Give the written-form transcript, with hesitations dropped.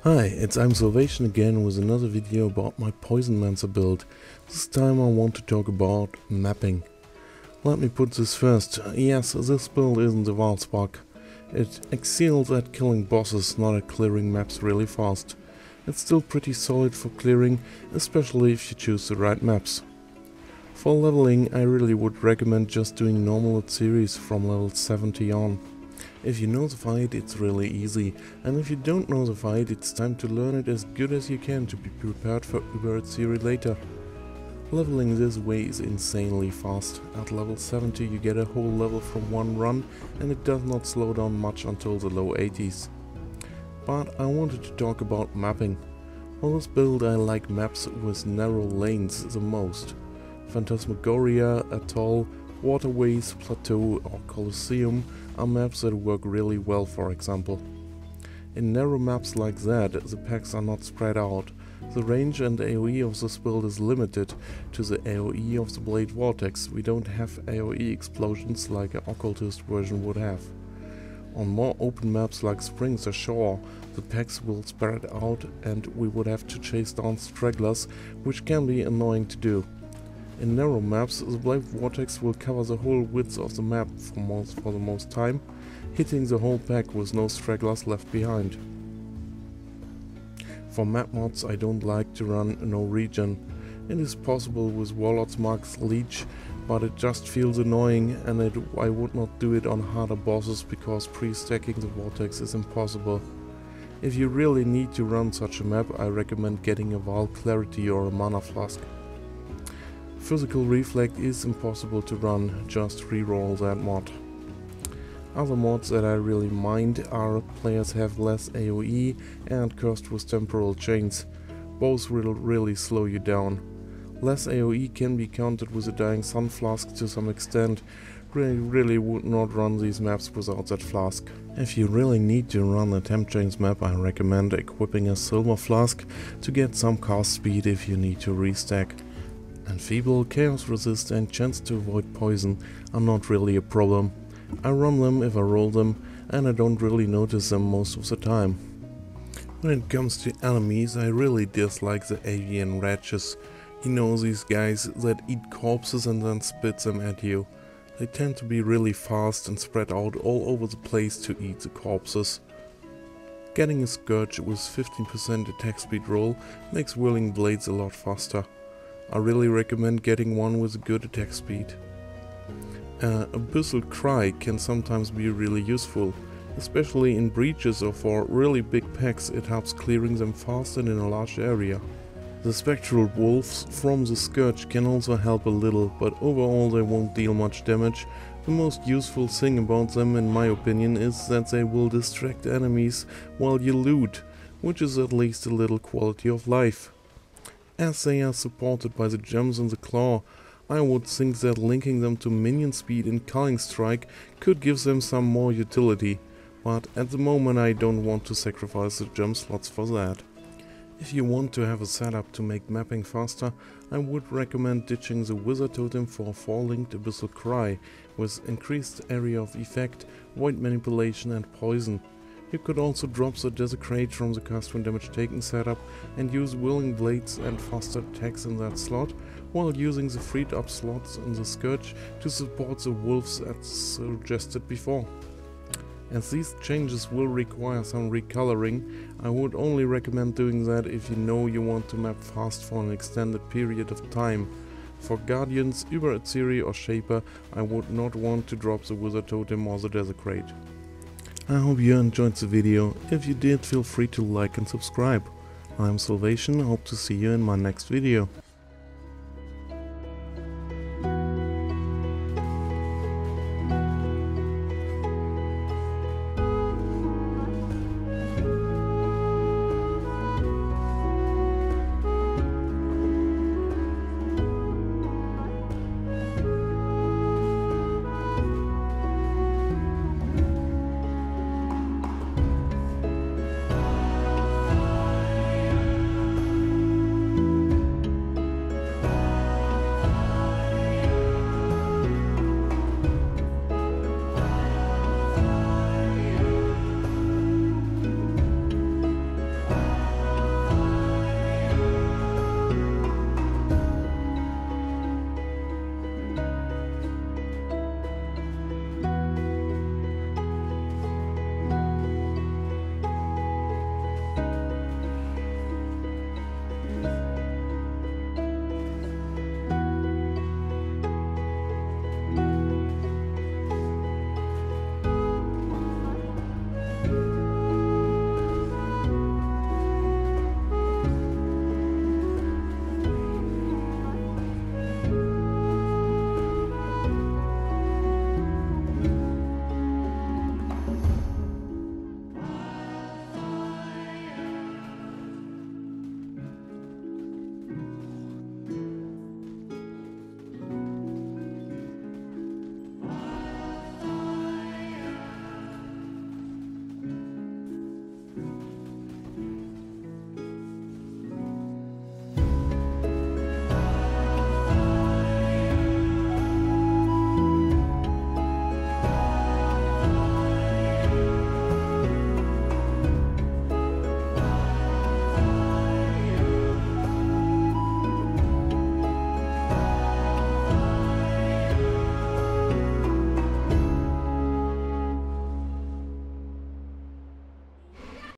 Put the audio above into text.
Hi, I'm Salvation again with another video about my PoisonMancer build. This time I want to talk about mapping. Let me put this first. Yes, this build isn't a wild spark. It excels at killing bosses, not at clearing maps really fast. It's still pretty solid for clearing, especially if you choose the right maps. For leveling, I really would recommend just doing normal series from level 70 on. If you know the fight, it's really easy, and if you don't know the fight, it's time to learn it as good as you can to be prepared for Uber series later. Leveling this way is insanely fast. At level 70 you get a whole level from one run, and it does not slow down much until the low 80s. But I wanted to talk about mapping. For this build I like maps with narrow lanes the most. Phantasmagoria, Atoll, Waterways, Plateau or Colosseum are maps that work really well, for example. In narrow maps like that, the packs are not spread out. The range and AoE of this build is limited to the AoE of the Blade Vortex. We don't have AoE explosions like an occultist version would have. On more open maps like Springs or Shore, the packs will spread out and we would have to chase down stragglers, which can be annoying to do. In narrow maps, the Blade Vortex will cover the whole width of the map for the most time, hitting the whole pack with no stragglers left behind. For map mods I don't like to run no regen. It is possible with Warlord's Mark's Leech, but it just feels annoying and I would not do it on harder bosses because pre-stacking the Vortex is impossible. If you really need to run such a map, I recommend getting a Vial Clarity or a Mana Flask. Physical Reflect is impossible to run, just reroll that mod. Other mods that I really mind are players have less AoE and Cursed with Temporal Chains. Both will really slow you down. Less AoE can be countered with a Dying Sun Flask to some extent. Really would not run these maps without that flask. If you really need to run a Temp Chains map, I recommend equipping a Silver Flask to get some cast speed if you need to restack. Enfeeble, Chaos Resist and Chance to avoid poison are not really a problem. I run them if I roll them and I don't really notice them most of the time. When it comes to enemies, I really dislike the avian wretches. You know, these guys that eat corpses and then spit them at you. They tend to be really fast and spread out all over the place to eat the corpses. Getting a Scourge with 15% attack speed roll makes whirling blades a lot faster. I really recommend getting one with a good attack speed. Abyssal Cry can sometimes be really useful, especially in breaches or for really big packs. It helps clearing them fast and in a large area. The Spectral Wolves from the Scourge can also help a little, but overall they won't deal much damage. The most useful thing about them in my opinion is that they will distract enemies while you loot, which is at least a little quality of life. As they are supported by the gems in the claw, I would think that linking them to minion speed in Culling Strike could give them some more utility, but at the moment I don't want to sacrifice the gem slots for that. If you want to have a setup to make mapping faster, I would recommend ditching the Wizard Totem for 4-linked Abyssal Cry with increased area of effect, void manipulation and poison. You could also drop the Desecrate from the cast when damage taken setup and use Whirling Blades and faster attacks in that slot, while using the freed up slots in the Scourge to support the wolves as suggested before. As these changes will require some recoloring, I would only recommend doing that if you know you want to map fast for an extended period of time. For Guardians, Uber Atziri or Shaper, I would not want to drop the Wizard Totem or the Desecrate. I hope you enjoyed the video. If you did, feel free to like and subscribe. I'm Salvation, hope to see you in my next video.